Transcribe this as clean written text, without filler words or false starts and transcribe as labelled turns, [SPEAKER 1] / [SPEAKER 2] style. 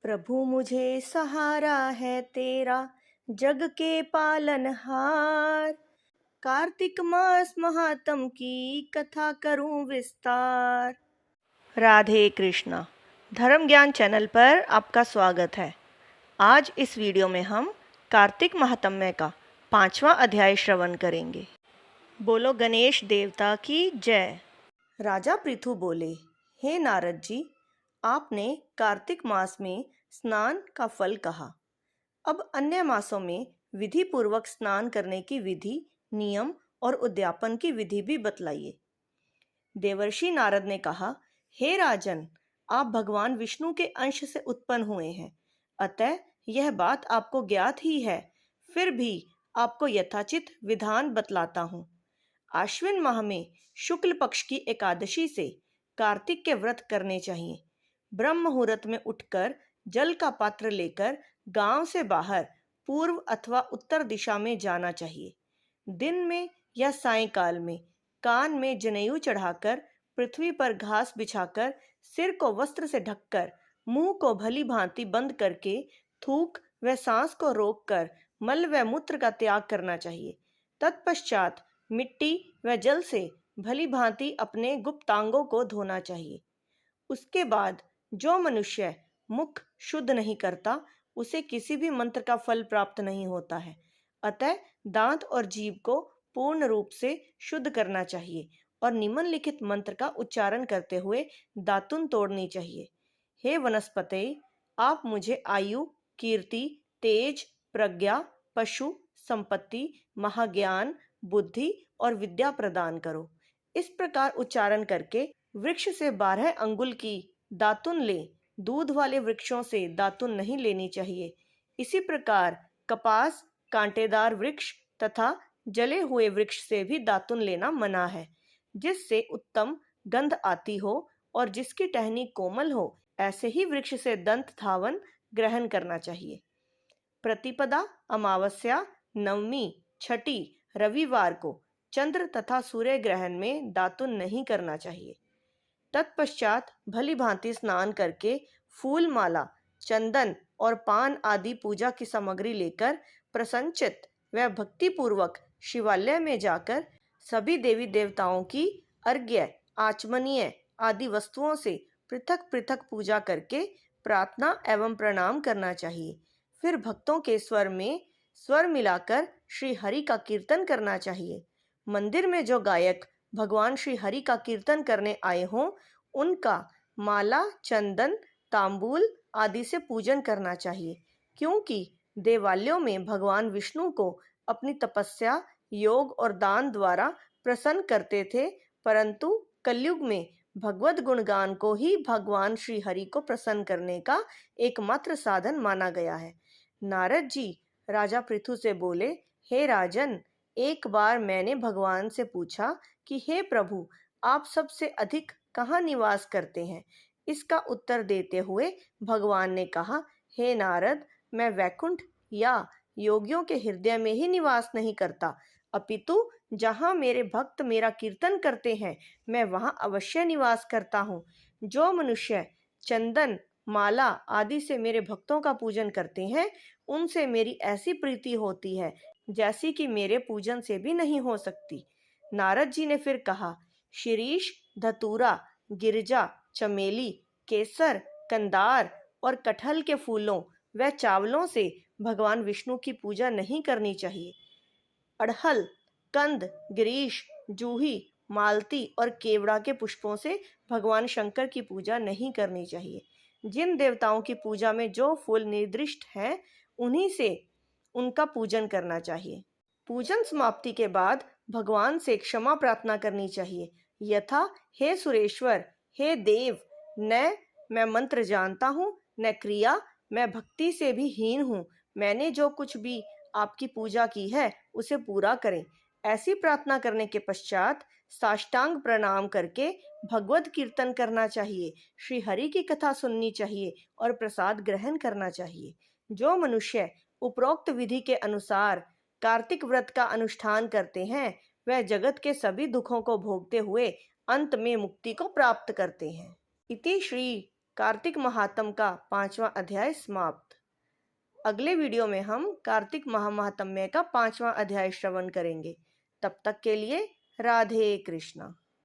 [SPEAKER 1] प्रभु मुझे सहारा है तेरा, जग के पालनहार। कार्तिक मास महात्म की कथा करूं विस्तार। राधे कृष्णा। धर्म ज्ञान चैनल पर आपका स्वागत है। आज इस वीडियो में हम कार्तिक महात्म्य का 5वां अध्याय श्रवण करेंगे। बोलो गणेश देवता की जय। राजा पृथु बोले, हे नारद जी, आपने कार्तिक मास में स्नान का फल कहा। अब अन्य मासों में विधि पूर्वक स्नान करने की विधि, नियम और उद्यापन की विधि भी बतलाइए। देवर्षि नारद ने कहा, हे राजन, आप भगवान विष्णु के अंश से उत्पन्न हुए हैं, अतः यह बात आपको ज्ञात ही है। फिर भी आपको यथाचित विधान बतलाता हूँ। आश्विन माह में शुक्ल पक्ष की एकादशी से कार्तिक के व्रत करने चाहिए। ब्रह्म मुहूर्त में उठकर जल का पात्र लेकर गांव से बाहर पूर्व अथवा उत्तर दिशा में जाना चाहिए। दिन में या सायंकाल में कान में जनेऊ चढ़ाकर, पृथ्वी पर घास बिछाकर, सिर को वस्त्र से ढककर, मुंह को भली भांति बंद करके, थूक व सांस को रोककर मल व मूत्र का त्याग करना चाहिए। तत्पश्चात मिट्टी व जल से भली भांति अपने गुप्तांगों को धोना चाहिए। उसके बाद जो मनुष्य मुख शुद्ध नहीं करता, उसे किसी भी मंत्र का फल प्राप्त नहीं होता है। अतः दांत और जीभ को पूर्ण रूप से शुद्ध करना चाहिए और निम्नलिखित मंत्र का उच्चारण करते हुए दातुन तोड़नी चाहिए। हे वनस्पते, आप मुझे आयु, कीर्ति, तेज, प्रज्ञा, पशु, संपत्ति, महाज्ञान, बुद्धि और विद्या प्रदान करो। इस प्रकार उच्चारण करके वृक्ष से 12 अंगुल की दातुन ले। दूध वाले वृक्षों से दातुन नहीं लेनी चाहिए। इसी प्रकार कपास, कांटेदार वृक्ष तथा जले हुए वृक्ष से भी दातुन लेना मना है। जिससे उत्तम गंध आती हो और जिसकी टहनी कोमल हो, ऐसे ही वृक्ष से दंत धावन ग्रहण करना चाहिए। प्रतिपदा, अमावस्या, नवमी, छठी, रविवार को चंद्र तथा सूर्य ग्रहण में दातुन नहीं करना चाहिए। तत्पश्चात भली भांति स्नान करके फूल माला, चंदन और पान आदि पूजा की सामग्री लेकर प्रसन्नचित व भक्ति पूर्वक शिवालय में जाकर सभी देवी देवताओं की अर्घ्य, आचमनीय आदि वस्तुओं से पृथक पृथक पूजा करके प्रार्थना एवं प्रणाम करना चाहिए। फिर भक्तों के स्वर में स्वर मिलाकर श्री हरि का कीर्तन करना चाहिए। मंदिर में जो गायक भगवान श्री हरि का कीर्तन करने आए हों, उनका माला, चंदन, तांबूल आदि से पूजन करना चाहिए, क्योंकि देवालयों में भगवान विष्णु को अपनी तपस्या, योग और दान द्वारा प्रसन्न करते थे, परंतु कलयुग में भगवत गुणगान को ही भगवान श्री हरि को प्रसन्न करने का एकमात्र साधन माना गया है। नारद जी राजा पृथु से बोले, हे राजन, एक बार मैंने भगवान से पूछा कि हे प्रभु, आप सबसे अधिक कहाँ निवास करते हैं? इसका उत्तर देते हुए भगवान ने कहा, हे नारद, मैं वैकुंठ या योगियों के हृदय में ही निवास नहीं करता, अपितु जहाँ मेरे भक्त मेरा कीर्तन करते हैं, मैं वहाँ अवश्य निवास करता हूँ। जो मनुष्य चंदन, माला आदि से मेरे भक्तों का पूजन करते हैं, उनसे मेरी ऐसी प्रीति होती है जैसी कि मेरे पूजन से भी नहीं हो सकती। नारद जी ने फिर कहा, शिरीष, धतूरा, गिरजा, चमेली, केसर, कंदार और कटहल के फूलों व चावलों से भगवान विष्णु की पूजा नहीं करनी चाहिए। अड़हल, कंद, गिरीश, जूही, मालती और केवड़ा के पुष्पों से भगवान शंकर की पूजा नहीं करनी चाहिए। जिन देवताओं की पूजा में जो फूल निर्दिष्ट हैं, उन्हीं से उनका पूजन करना चाहिए। पूजन समाप्ति के बाद भगवान से क्षमा प्रार्थना करनी चाहिए, यथा, हे सुरेश्वर, हे देव, न मैं मंत्र जानता हूँ, न क्रिया, मैं भक्ति से भी हीन हूँ। मैंने जो कुछ भी आपकी पूजा की है, उसे पूरा करें। ऐसी प्रार्थना करने के पश्चात साष्टांग प्रणाम करके भगवत कीर्तन करना चाहिए, श्री हरि की कथा सुननी चाहिए और प्रसाद ग्रहण करना चाहिए। जो मनुष्य उपरोक्त विधि के अनुसार कार्तिक व्रत का अनुष्ठान करते हैं, वह जगत के सभी दुखों को भोगते हुए अंत में मुक्ति को प्राप्त करते हैं। इति श्री कार्तिक महात्म का 5वां अध्याय समाप्त। अगले वीडियो में हम कार्तिक महात्म्य का 5वां अध्याय श्रवण करेंगे। तब तक के लिए राधे कृष्णा।